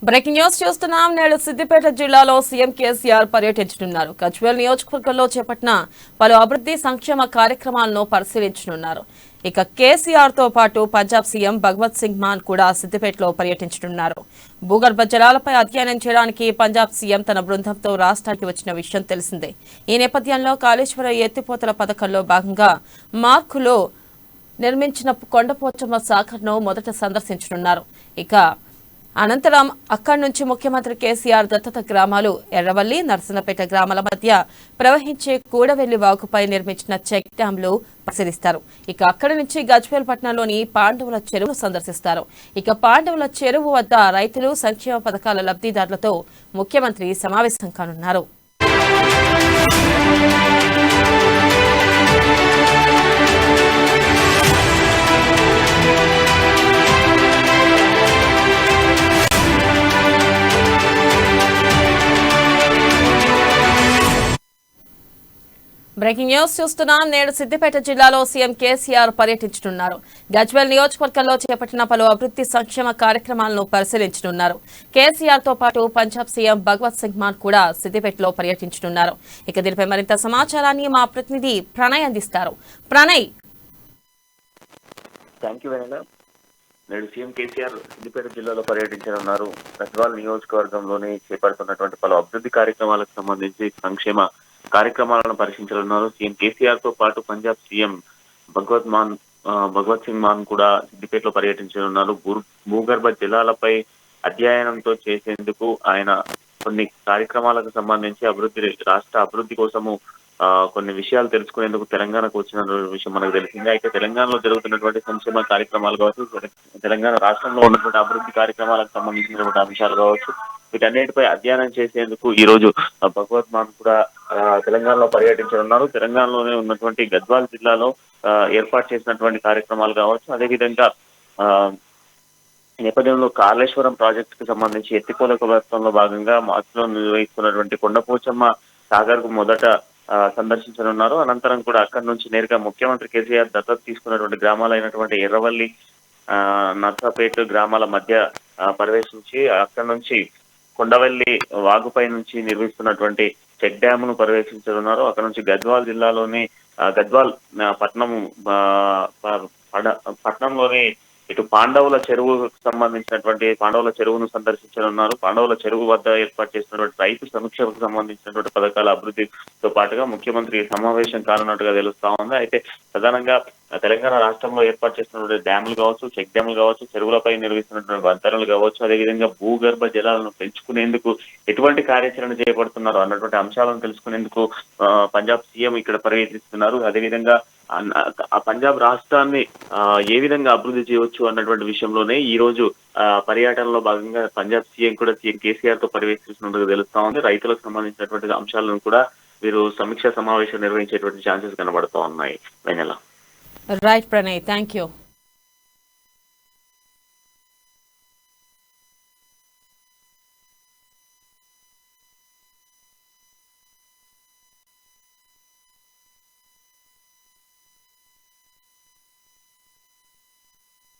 Breaking news చూస్తున్నాం. నేడు సిద్దిపేట జిల్లాలో సీఎం కేసీఆర్ పర్యటించనున్నారు. గజ్వేల్ నియోజకవర్గంలో చేపట్టిన పలు అభివృద్ధి సంక్షేమ కార్యక్రమాలను పరిశీలించనున్నారు. ఇక కేసీఆర్ తో పాటు పంజాబ్ సీఎం భగవత్ సింగ్ మాన్ కూడా సిద్దిపేటలో పర్యటించనున్నారు. భూగర్భ జలాలపై అధ్యయనం చేయడానికి పంజాబ్ సీఎం తన బృందంతో రాష్ట్రానికి వచ్చిన విషయం తెలిసిందే. ఈ నేపథ్యంలో కాళేశ్వర ఎత్తిపోతల పథకంలో భాగంగా మార్కులో నిర్మించిన కొండపోచమ్మ సాగర్ను మొదట సందర్శించనున్నారు. ఇక అనంతరం అక్కడి నుంచి ముఖ్యమంత్రి కేసీఆర్ దత్తత గ్రామాలు ఎర్రవల్లి, నర్సన్నపేట గ్రామాల మధ్య ప్రవహించే కూడవెల్లి వాగుపై నిర్మించిన చెక్ డ్యాంలు పరిశీలిస్తారు. ఇక అక్కడి నుంచి గజ్వేల్ పట్టణంలోని పాండవుల చెరువును సందర్శిస్తారు. ఇక పాండవుల చెరువు వద్ద రైతులు, సంక్షేమ పథకాల లబ్ధిదారులతో ముఖ్యమంత్రి సమావేశం కానున్నారు. బ్రేకింగ్ న్యూస్ చూస్తున్నాం. నేడు సిద్దిపేట జిల్లాలో సీఎం కేసీఆర్ పర్యటించనున్నారు. గజ్వేల్ నియోజకవర్గంలో చేపట్టిన పలు అభివృద్ధి సంక్షేమ కార్యక్రమాలను పరిశీలించనున్నారు. కేసీఆర్ తో పాటు పంజాబ్ సీఎం భగవత్ సింగ్ మాన్ కూడా సిద్దిపేటలో పర్యటించనున్నారు. ఇక దీనిపై మరింత సమాచారాన్ని మా ప్రతినిధి ప్రణయ్ అందిస్తారు. ప్రణయ్. నేడు సీఎం కేసీఆర్ సిద్దిపేట జిల్లాలో పర్యటించనున్నారు. గజ్వేల్ నియోజకవర్గంలోని చేపడుతున్నటువంటి పలు అభివృద్ధి కార్యక్రమాలకు సంబంధించి సంక్షేమ కార్యక్రమాలను పరిశీలించనున్నారు. సీఎం కేసీఆర్ తో పాటు పంజాబ్ సీఎం భగవత్ సింగ్ మాన్ కూడా సిద్దిపేటలో పర్యటించనున్నారు. భూగర్భ జలాలపై అధ్యయనంతో చేసేందుకు ఆయన కొన్ని కార్యక్రమాలకు సంబంధించి రాష్ట్ర అభివృద్ధి కోసము కొన్ని విషయాలు తెలుసుకునేందుకు తెలంగాణకు వచ్చిన విషయం మనకు తెలిసిందే. అయితే తెలంగాణలో జరుగుతున్నటువంటి సంక్షేమ కార్యక్రమాలు కావచ్చు, తెలంగాణ రాష్ట్రంలో ఉన్నటువంటి అభివృద్ధి కార్యక్రమాలకు సంబంధించినటువంటి అంశాలు కావచ్చు, వీటన్నిటిపై అధ్యయనం చేసేందుకు ఈ రోజు భగవత్ మాన్ కూడా తెలంగాణలో పర్యటించనున్నారు. తెలంగాణలోనే ఉన్నటువంటి గద్వాల్ జిల్లాలో ఏర్పాటు చేసినటువంటి కార్యక్రమాలు కావచ్చు, అదేవిధంగా నేపథ్యంలో కాళేశ్వరం ప్రాజెక్టుకు సంబంధించి ఎత్తిపోతల పథకంలో భాగంగా మార్చిలో నిర్వహిస్తున్నటువంటి కొండపోచమ్మ సాగర్ కు మొదట సందర్శించనున్నారు. అనంతరం కూడా అక్కడి నుంచి నేరుగా ముఖ్యమంత్రి కేసీఆర్ దత్తత తీసుకున్నటువంటి గ్రామాలైనటువంటి ఎర్రవల్లి, నర్సాపేట గ్రామాల మధ్య ప్రవేశించి అక్కడి నుంచి కొండవెల్లి వాగుపై నుంచి నిర్మిస్తున్నటువంటి చెక్ డ్యామ్ ను పర్యవేక్షించనున్నారు. అక్కడ నుంచి గద్వాల్ జిల్లాలోని గద్వాల్ పట్టణంలోని ఇటు పాండవుల చెరువుకు సంబంధించినటువంటి పాండవుల చెరువును సందర్శించనున్నారు. పాండవుల చెరువు వద్ద ఏర్పాటు చేసినటువంటి రైతు సమీక్షకు సంబంధించినటువంటి పథకాల అభివృద్ధితో పాటుగా ముఖ్యమంత్రి సమావేశం కానున్నట్టుగా తెలుస్తా ఉంది. అయితే ప్రధానంగా తెలంగాణ రాష్ట్రంలో ఏర్పాటు చేసినటువంటి డ్యాములు కావచ్చు, చెక్ డ్యాములు కావచ్చు, చెరువులపై నిర్వహిస్తున్నటువంటి వంతెనలు కావచ్చు, అదేవిధంగా భూగర్భ జలాలను పెంచుకునేందుకు ఎటువంటి కార్యాచరణ చేపడుతున్నారు అన్నటువంటి అంశాలను తెలుసుకునేందుకు పంజాబ్ సీఎం ఇక్కడ పర్యటిస్తున్నారు. అదేవిధంగా పంజాబ్ రాష్ట్రాన్ని ఏ విధంగా అభివృద్ధి చేయవచ్చు అన్నటువంటి విషయంలోనే ఈ రోజు పర్యటనలో భాగంగా పంజాబ్ సీఎం కూడా సీఎం కేసీఆర్ తో పర్యవేక్షిస్తున్నట్టుగా తెలుస్తా ఉంది. రైతులకు సంబంధించినటువంటి అంశాలను కూడా వీరు సమీక్షా సమావేశం నిర్వహించేటువంటి ఛాన్సెస్ కనబడుతూ ఉన్నాయి. Vennela. Right Pranay, thank you.